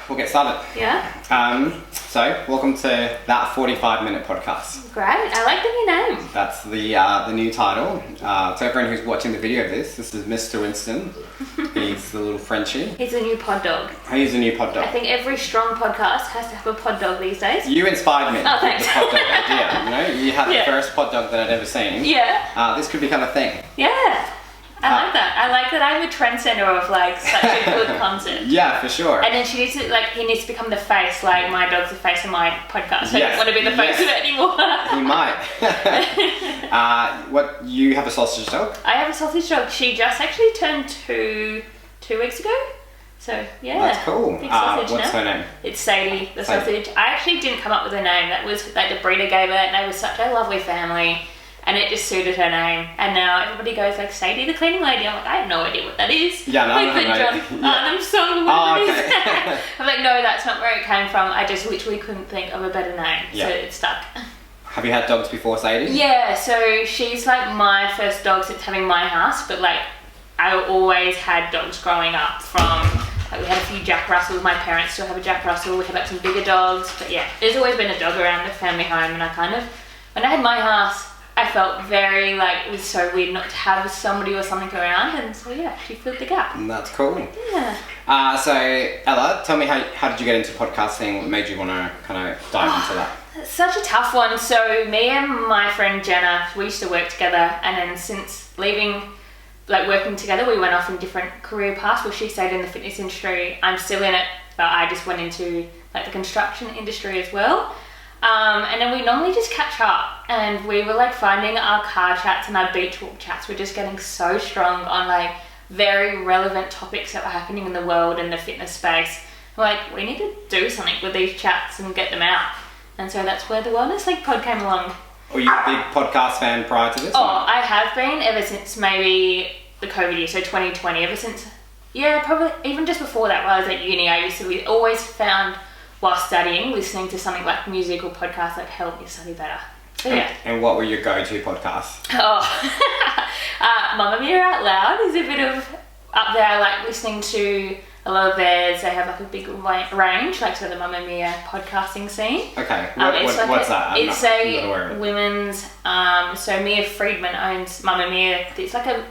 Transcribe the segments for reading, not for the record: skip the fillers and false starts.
we'll get started. Yeah. So, welcome to that 45-minute podcast. Great. I like the new name. That's the new title. To everyone who's watching the video of this is Mr. Winston. He's the little Frenchie. He's a new pod dog. He's a new pod dog. I think every strong podcast has to have a pod dog these days. You inspired me Oh, thanks. with the pod dog idea. You know, you had the first pod dog that I'd ever seen. Yeah. This could become a thing. Yeah. I like that. I like that I'm a trendsetter of like such a good concept. Yeah, for sure. And then he needs to become the face, like my dog's the face of my podcast. So I don't want to be the face of it anymore. He might. You have a sausage dog? I have a sausage dog. She just actually turned two weeks ago. So yeah. That's cool. Big sausage what's now. her name? It's Sadie, the Sadie. sausage. I actually didn't come up with a name. That was like the breeder gave it, and they were such a lovely family. And it just suited her name. And now everybody goes like, Sadie the cleaning lady. I'm like, I have no idea what that is. Yeah, no, like, I but John Arnhem song, what it is. I'm like, no, that's not where it came from. I just literally couldn't think of a better name. Yeah. So it stuck. Have you had dogs before, Sadie? Yeah, so she's like my first dog since having my house. But like, I always had dogs growing up from... Like we had a few Jack Russells. My parents still have a Jack Russell. We had like some bigger dogs. But yeah, there's always been a dog around the family home. And I kind of... When I had my house... I felt very like it was so weird not to have somebody or something around, and so yeah, she filled the gap. That's cool. Yeah. So Ella, tell me how did you get into podcasting? What made you want to kind of dive into that? It's such a tough one. So me and my friend Jenna, we used to work together, and then since leaving, like working together, we went off in different career paths. Well, she stayed in the fitness industry. I'm still in it, but I just went into like the construction industry as well. And then we normally just catch up, and we were like finding our car chats and our beach walk chats were just getting so strong on like very relevant topics that were happening in the world and the fitness space. We're like, we need to do something with these chats and get them out. And so that's where the Wellness League pod came along. Were you a big podcast fan prior to this? Oh, I have been ever since maybe the COVID year, so 2020, ever since, yeah, probably even just before that while I was at uni, I used to always found while studying, listening to something like music or podcasts that help me study better. So, yeah. And what were your go-to podcasts? Oh, Mamma Mia Out Loud is a bit of up there. I like listening to a lot of theirs. They have like a big range, like so the Mamma Mia podcasting scene. Okay, what's that? It's a women's, so Mia Friedman owns Mamma Mia. It's like a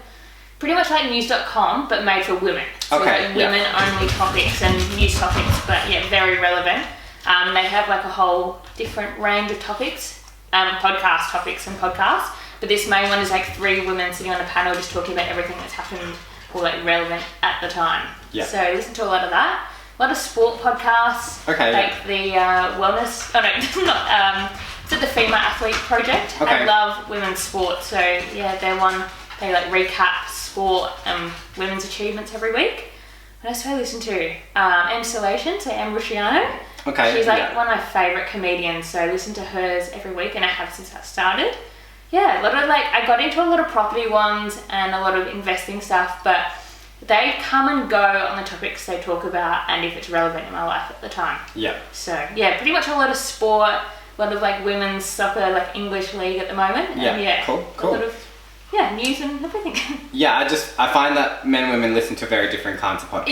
pretty much like news.com, but made for women. So like women-only topics and news topics, but yeah, very relevant. They have like a whole different range of topics, podcast topics and podcasts. But this main one is like 3 women sitting on a panel just talking about everything that's happened or like relevant at the time. Yeah. So listen to a lot of that. A lot of sport podcasts. Okay. Like the wellness. Oh no, not. It's the Female Athlete Project. Okay. I love women's sport, so yeah, they're one. They like recap sport women's achievements every week. What else do I listen to? Installation, so Em Rusciano. Okay. She's like one of my favourite comedians, so I listen to hers every week and I have since I started. Yeah, a lot of like, I got into a lot of property ones and a lot of investing stuff, but they come and go on the topics they talk about and if it's relevant in my life at the time. Yeah. So yeah, pretty much a lot of sport, a lot of like women's soccer, like English league at the moment. Yeah, and cool. A lot of news and everything. Yeah, I find that men and women listen to very different kinds of podcasts.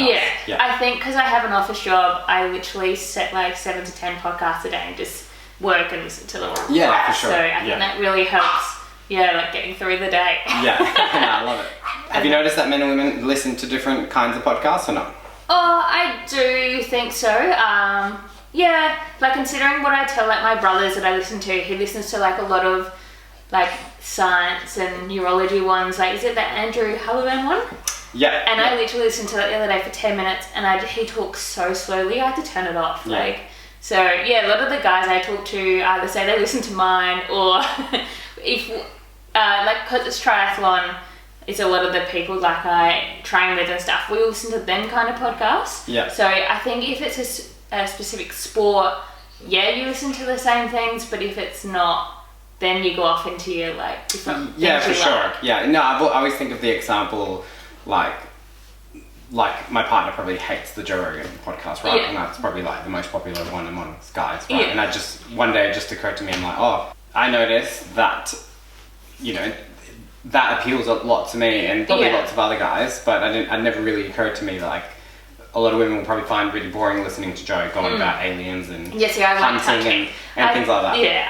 Yeah. I think because I have an office job, I literally set like 7 to 10 podcasts a day and just work and listen to them all. Yeah, for sure. So I think that really helps, like getting through the day. Yeah, I love it. Have you noticed that men and women listen to different kinds of podcasts or not? Oh, I do think so. Yeah, like considering what I tell like my brothers that I listen to, he listens to like a lot of like science and neurology ones. Like, is it that Andrew Halliburton one? Yeah. And I literally listened to that the other day for 10 minutes and he talks so slowly, I had to turn it off. Yeah. Like, so yeah, a lot of the guys I talk to either say they listen to mine or if, like, cause it's triathlon, it's a lot of the people like I train with and stuff, we listen to them kind of podcasts. Yeah. So I think if it's a specific sport, you listen to the same things, but if it's not, then you go off into your like different things. Yeah, for sure. Yeah, no, I always think of the example like my partner probably hates the Joe Rogan podcast, right? Yeah. And that's probably like the most popular one amongst guys, right? Yeah. And one day it just occurred to me, I'm like, oh, I noticed that, that appeals a lot to me and probably lots of other guys, but it never really occurred to me like a lot of women will probably find really boring listening to Joe going about aliens and hunting and things like that. Yeah,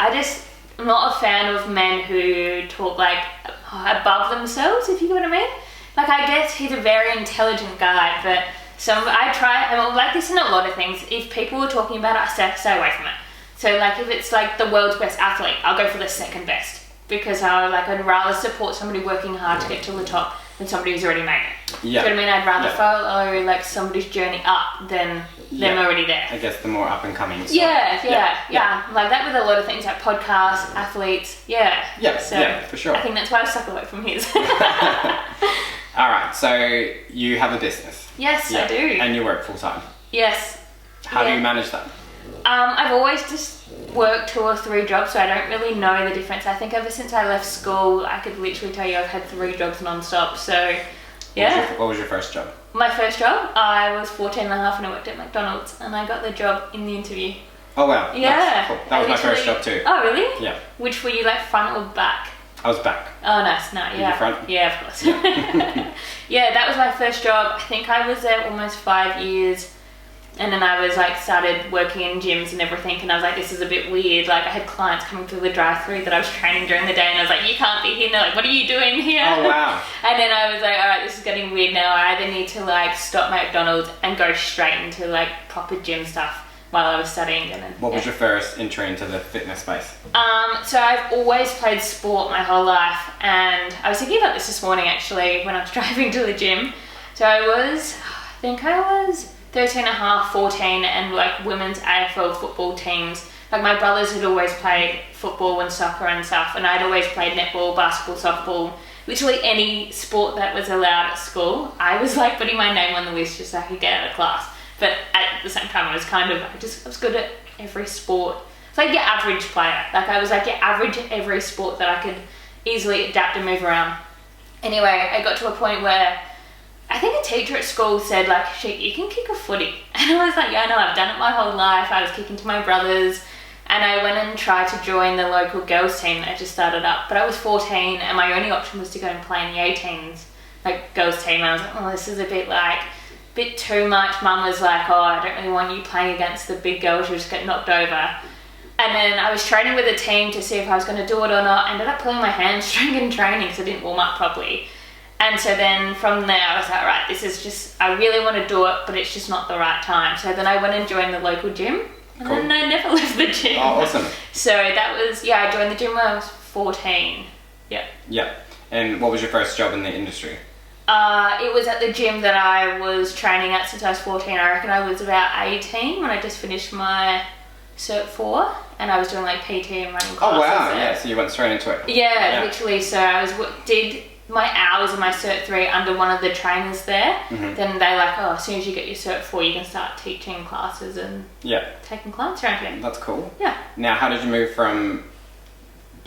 I'm not a fan of men who talk like above themselves, if you get what I mean. Like, I guess he's a very intelligent guy, but I'm like this in a lot of things. If people were talking about it, I stay away from it. So like, if it's like the world's best athlete, I'll go for the second best, because I'd rather support somebody working hard to get to the top than somebody who's already made it. Yeah. Do you know what I mean? I'd rather follow like somebody's journey up than them already there. I guess the more up and coming stuff. Yeah. Like that with a lot of things like podcasts, athletes. Yeah, for sure. I think that's why I stuck away from his. All right, so you have a business. Yes, I do. And you work full time. Yes. How do you manage that? I've always just worked 2 or 3 jobs, so I don't really know the difference. I think ever since I left school, I could literally tell you I've had 3 jobs non-stop. So, yeah. What was your first job? My first job, I was 14 and a half and I worked at McDonald's, and I got the job in the interview. Oh wow. Yeah. Nice. Cool. That was my first job too. Oh really? Yeah. Which were you, like front or back? I was back. Oh nice, no, yeah. Were you front? Yeah, of course. Yeah, that was my first job. I think I was there almost 5 years. And then I was like, started working in gyms and everything, and I was like, this is a bit weird. Like, I had clients coming through the drive-thru that I was training during the day, and I was like, you can't be here. And they're like, what are you doing here? Oh wow. And then I was like, all right, this is getting weird now. I either need to like stop McDonald's and go straight into like proper gym stuff while I was studying. And then, what was your first entry into the fitness space? So I've always played sport my whole life, and I was thinking about this morning actually when I was driving to the gym. So I was 13 and a half, 14, and like women's AFL football teams. Like, my brothers had always played football and soccer and stuff, and I'd always played netball, basketball, softball, literally any sport that was allowed at school. I was like putting my name on the list just so I could get out of class. But at the same time, I was I was good at every sport. It's like your average player. Like, I was like your average at every sport that I could easily adapt and move around. Anyway, I got to a point where I think a teacher at school said, like, shit, you can kick a footy. And I was like, yeah, no, I've done it my whole life. I was kicking to my brothers. And I went and tried to join the local girls team that just started up. But I was 14, and my only option was to go and play in the 18s, like, girls team. And I was like, oh, this is a bit too much. Mum was like, oh, I don't really want you playing against the big girls. You'll just get knocked over. And then I was training with a team to see if I was going to do it or not. I ended up pulling my hamstring in training because I didn't warm up properly. And so then from there, I was like, right, this is just, I really want to do it, but it's just not the right time. So then I went and joined the local gym, and then I never left the gym. Oh, awesome. So that was, I joined the gym when I was 14. Yeah. Yeah. And what was your first job in the industry? It was at the gym that I was training at since I was 14. I reckon I was about 18 when I just finished my Cert 4, and I was doing like PT and running classes. Oh wow, there. Yeah, so you went straight into it. Yeah, literally. So I did my hours of my Cert 3 under one of the trainers there. Mm-hmm. Then they like, oh, as soon as you get your Cert 4, you can start teaching classes and taking clients around here. That's cool. Yeah. Now, how did you move from,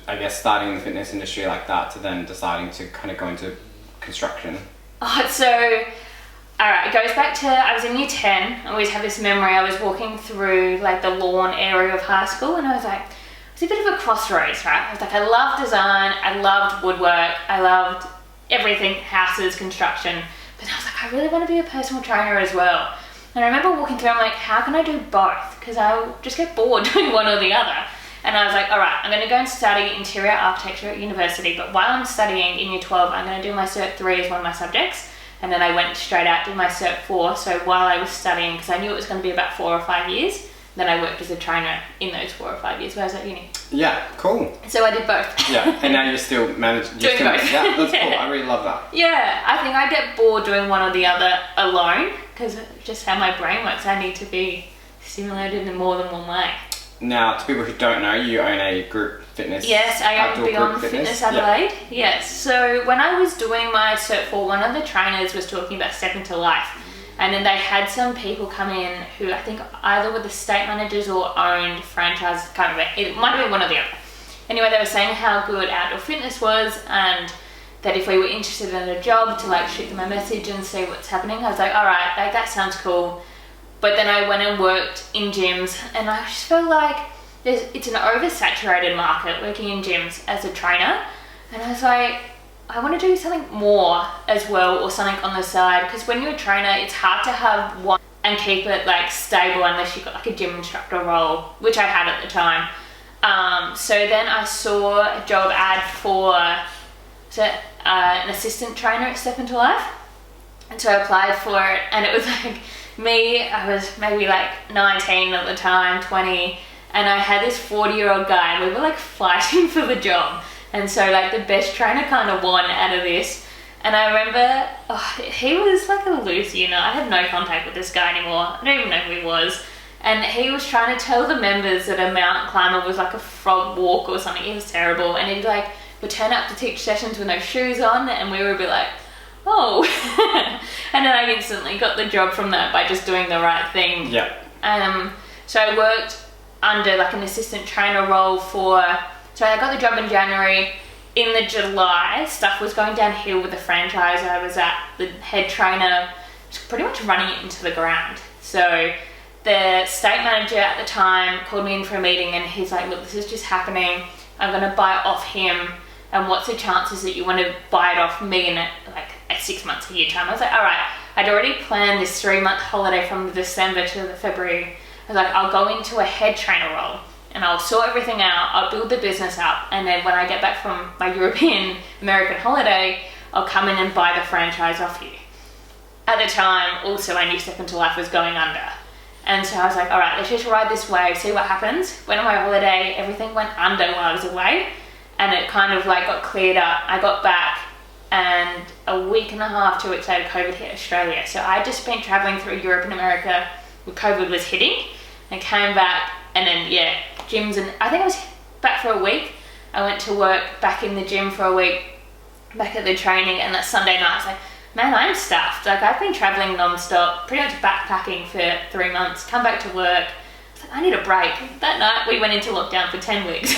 I guess, starting in the fitness industry like that to then deciding to kind of go into construction? All right, it goes back to, I was in year 10. I always have this memory. I was walking through like the lawn area of high school, and I was like, it's a bit of a crossroads, right? I was like, I love design, I loved woodwork, I loved everything, houses, construction, but I was like, I really want to be a personal trainer as well. And I remember walking through, I'm like, how can I do both? Because I'll just get bored doing one or the other. And I was like, all right, I'm going to go and study interior architecture at university, but while I'm studying in year 12, I'm going to do my Cert 3 as one of my subjects. And then I went straight out, did my Cert 4. So while I was studying, because I knew it was going to be about 4 or 5 years, then I worked as a trainer in those 4 or 5 years while I was at uni. Yeah, cool. So I did both. Yeah, and now you're still managing. Doing both. Yeah, that's cool. I really love that. Yeah, I think I get bored doing one or the other alone, because it's just how my brain works. I need to be stimulated in more than one way. Now, to people who don't know, you own a group fitness. Yes, I own Beyond Fitness Adelaide. Yep. Yes. So when I was doing my Cert 4, one of the trainers was talking about stepping to life. And then they had some people come in who I think either were the state managers or owned franchise, kind of, it might have been one or the other. Anyway, they were saying how good outdoor fitness was, and that if we were interested in a job, to like shoot them a message and see what's happening. I was like, all right, like that sounds cool. But then I went and worked in gyms, and I just felt like it's an oversaturated market working in gyms as a trainer. And I was like, I want to do something more as well, or something on the side, because when you're a trainer, it's hard to have one and keep it like stable unless you got like a gym instructor role, which I had at the time. So then I saw a job ad for an assistant trainer at Step Into Life, and so I applied for it, and it was like me, I was maybe like 19 at the time, 20, and I had this 40-year-old guy, and we were like fighting for the job, and so like the best trainer kind of won out of this. And I remember, he was like a loose, you know, I had no contact with this guy anymore, I don't even know who he was. And he was trying to tell the members that a mountain climber was like a frog walk or something. It was terrible. And he'd like, would turn up to teach sessions with no shoes on, and we would be like, oh. And then I instantly got the job from that by just doing the right thing. Yeah. So I worked under like an assistant trainer role so I got the job in January. In the July, stuff was going downhill with the franchise I was at. The head trainer was pretty much running it into the ground. So the state manager at the time called me in for a meeting, and he's like, look, this is just happening. I'm going to buy it off him. And what's the chances that you want to buy it off me in like a 6 months, a year time? I was like, all right. I'd already planned this 3-month holiday from December to the February. I was like, I'll go into a head trainer role and I'll sort everything out. I'll build the business up. And then when I get back from my European American holiday, I'll come in and buy the franchise off you. At the time, also, I knew Step Into Life was going under. And so I was like, all right, let's just ride this wave, see what happens. Went on my holiday, everything went under while I was away, and it kind of like got cleared up. I got back, and a week and a half, 2 weeks later, COVID hit Australia. So I'd just been traveling through Europe and America when COVID was hitting, and came back, and then, yeah, gyms, and I think I was back for a week. I went to work back in the gym for a week, back at the training, and that Sunday night, I was like, man, I'm stuffed. Like, I've been traveling non-stop, pretty much backpacking for 3 months, come back to work. I was like, I need a break. That night, we went into lockdown for 10 weeks.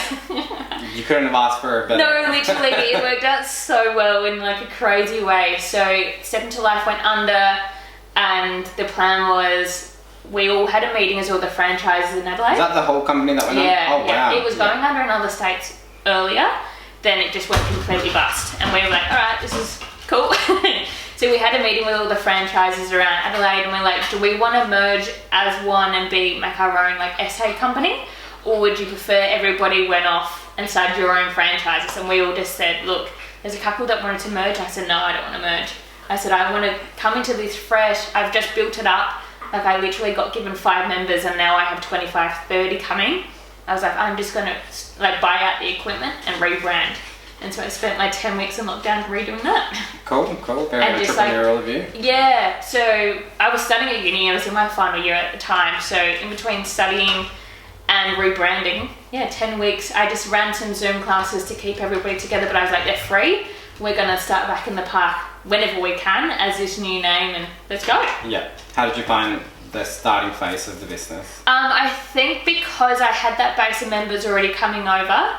You couldn't have asked for a better... No, literally, it worked out so well in like a crazy way. So, Step Into Life went under, and the plan was we all had a meeting as all the franchises in Adelaide. Is that the whole company that went under? Oh, yeah. wow. It was going under in other states earlier, then it just went completely bust. And we were like, all right, this is cool. So we had a meeting with all the franchises around Adelaide, and we're like, do we want to merge as one and make our own like SA company? Or would you prefer everybody went off and started your own franchises? And we all just said, look, there's a couple that wanted to merge. I said, no, I don't want to merge. I said, I want to come into this fresh. I've just built it up. Like, I literally got given 5 members, and now I have 25, 30 coming. I was like, I'm just going to like buy out the equipment and rebrand. And so I spent my 10 weeks in lockdown redoing that. Cool. Very entrepreneurial of you. Yeah, so I was studying at uni. I was in my final year at the time. So in between studying and rebranding, 10 weeks, I just ran some Zoom classes to keep everybody together. But I was like, they're free. We're going to start back in the park whenever we can as this new name, and let's go. Yeah. How did you find the starting phase of the business? I think because I had that base of members already coming over,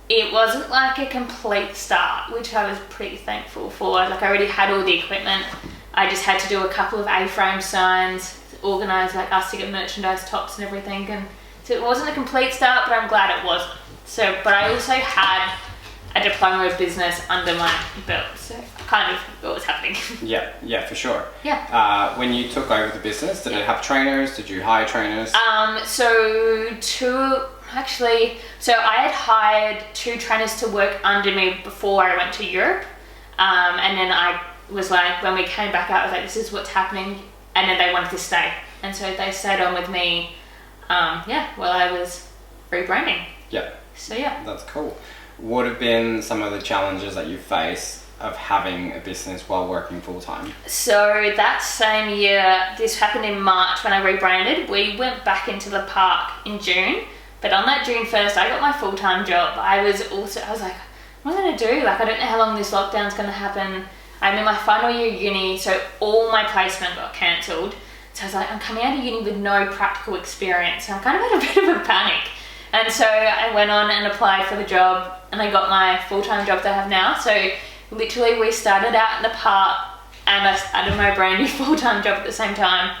it wasn't like a complete start, which I was pretty thankful for. Like, I already had all the equipment. I just had to do a couple of A-frame signs, organise like us to get merchandise tops and everything. And so it wasn't a complete start, but I'm glad it wasn't. So, but I also had a diploma of business under my belt, so I kind of knew what was happening. Yeah, for sure. Yeah. When you took over the business, did it have trainers? Did you hire trainers? So I had hired 2 trainers to work under me before I went to Europe. And then I was like, when we came back out, I was like, this is what's happening. And then they wanted to stay. And so they stayed on with me, while I was rebranding. Yeah. So yeah. That's cool. What have been some of the challenges that you face of having a business while working full-time? So that same year, this happened in March when I rebranded. We went back into the park in June. But on that June 1st, I got my full-time job. I was like, what am I going to do? Like, I don't know how long this lockdown's going to happen. I'm in my final year of uni, so all my placement got cancelled. So I was like, I'm coming out of uni with no practical experience. So I kind of had a bit of a panic. And so I went on and applied for the job, and I got my full-time job that I have now. So literally, we started out in the park, and I started my brand new full-time job at the same time.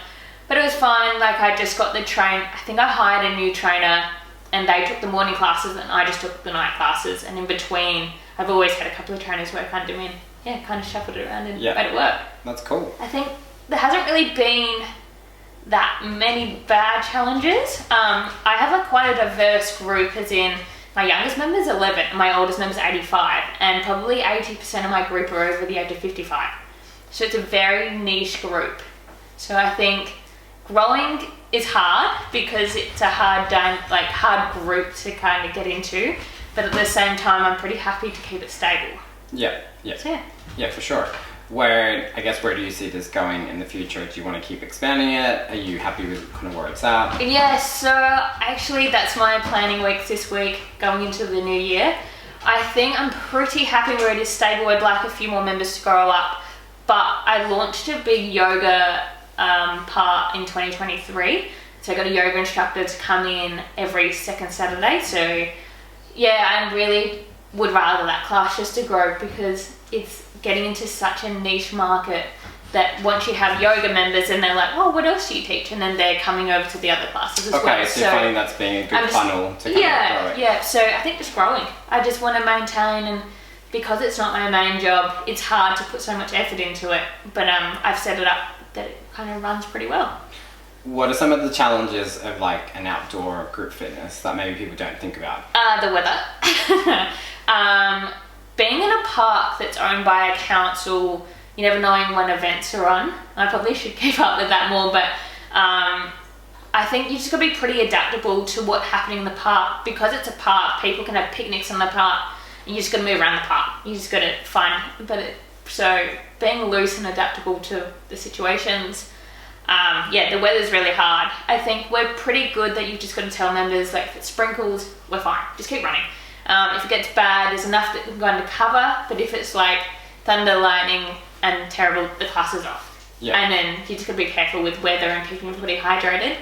But it was fine. Like, I just got the train. I think I hired a new trainer, and they took the morning classes and I just took the night classes. And in between, I've always had a couple of trainers work under me, and kind of shuffled it around and made it work. That's cool. I think there hasn't really been that many bad challenges. I have like quite a diverse group, as in my youngest member is 11 and my oldest member is 85, and probably 80% of my group are over the age of 55. So it's a very niche group. So I think growing is hard because it's a hard group to kind of get into, but at the same time I'm pretty happy to keep it stable. Yeah. So, Yeah, for sure. Where do you see this going in the future? Do you want to keep expanding it? Are you happy with kind of where it's at? Yeah, so actually that's my planning week this week going into the new year. I think I'm pretty happy where it is stable. I'd like a few more members to grow up, but I launched a big yoga part in 2023. So I got a yoga instructor to come in every second Saturday. So yeah, I really would rather that class just to grow, because it's getting into such a niche market that once you have yoga members and they're like, oh, what else do you teach? And then they're coming over to the other classes as well. Okay, so you're finding that's being a good funnel to kind of grow it. Yeah, so I think just growing. I just want to maintain, and because it's not my main job, it's hard to put so much effort into it. But I've set it up that it kind of runs pretty well. What are some of the challenges of like an outdoor group fitness that maybe people don't think about? The weather. Being in a park that's owned by a council, you never knowing when events are on. I probably should keep up with that more, but I think you just gotta be pretty adaptable to what's happening in the park. Because it's a park, people can have picnics in the park, and you just gotta move around the park. You just gotta find, so being loose and adaptable to the situations. The weather's really hard. I think we're pretty good that you've just got to tell members, like, if it sprinkles, we're fine, just keep running. If it gets bad, there's enough that can go under cover, but if it's like thunder, lightning and terrible, the class is off. Yeah. And then you just got to be careful with weather and keeping everybody hydrated.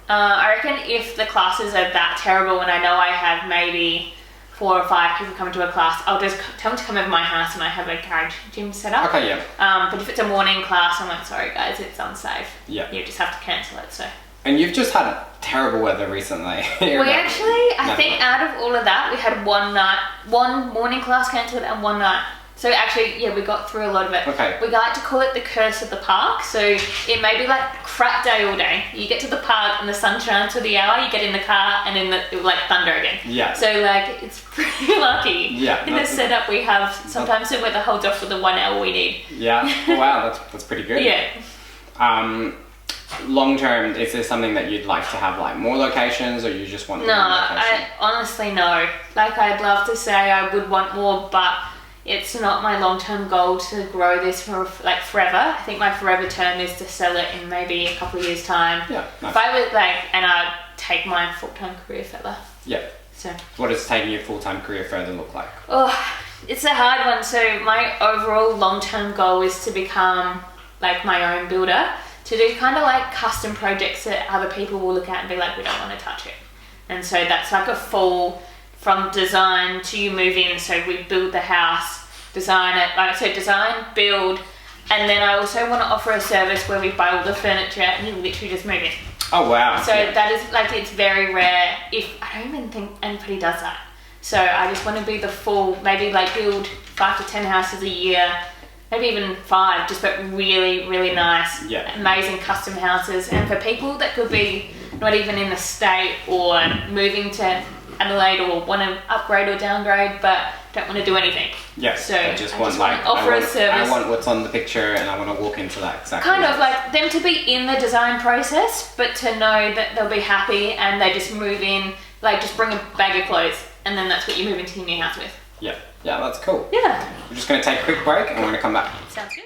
I reckon if the classes are that terrible and I know I have maybe 4 or 5 people coming to a class, I'll just tell them to come over my house and I have a garage gym set up. Okay, yeah. But if it's a morning class, I'm like, sorry guys, it's unsafe. Yeah. You just have to cancel it, so. And you've just had terrible weather recently. I think out of all of that, we had one morning class cancelled and one night. So actually, yeah, we got through a lot of it. Okay. We like to call it the curse of the park. So it may be like crap day all day. You get to the park and the sun shines for the hour, you get in the car and then it will like thunder again. Yeah. So like, it's pretty lucky. Yeah. In the setup we have, sometimes the weather holds off for the 1 hour we need. Yeah. Wow, that's pretty good. Yeah. Long term, is there something that you'd like to have, like more locations, or you just want one location? I honestly no. Like, I'd love to say I would want more, but it's not my long-term goal to grow this for like forever. I think my forever term is to sell it in maybe a couple of years' time. Yeah, nice. If I would and I'd take my full-time career further. Yeah. So what does taking your full-time career further look like? Oh, it's a hard one. So my overall long-term goal is to become like my own builder, to do kind of like custom projects that other people will look at and be like, we don't want to touch it. And so that's like a full, from design to you move in. So we build the house, design it, so design, build, and then I also want to offer a service where we buy all the furniture and you literally just move in. Oh wow. So that is like, it's very rare. I don't even think anybody does that. So I just want to be the full, maybe like build 5 to 10 houses a year, maybe even 5, just but really, really nice, amazing custom houses. And for people that could be not even in the state or moving to Adelaide or want to upgrade or downgrade but don't want to do anything. Yeah, so I just want like offer a service. I want what's on the picture and I want to walk into that exactly. Kind of like them to be in the design process, but to know that they'll be happy and they just move in, like just bring a bag of clothes and then that's what you move into your new house with. Yeah, that's cool. Yeah. We're just going to take a quick break and we're going to come back. Sounds good.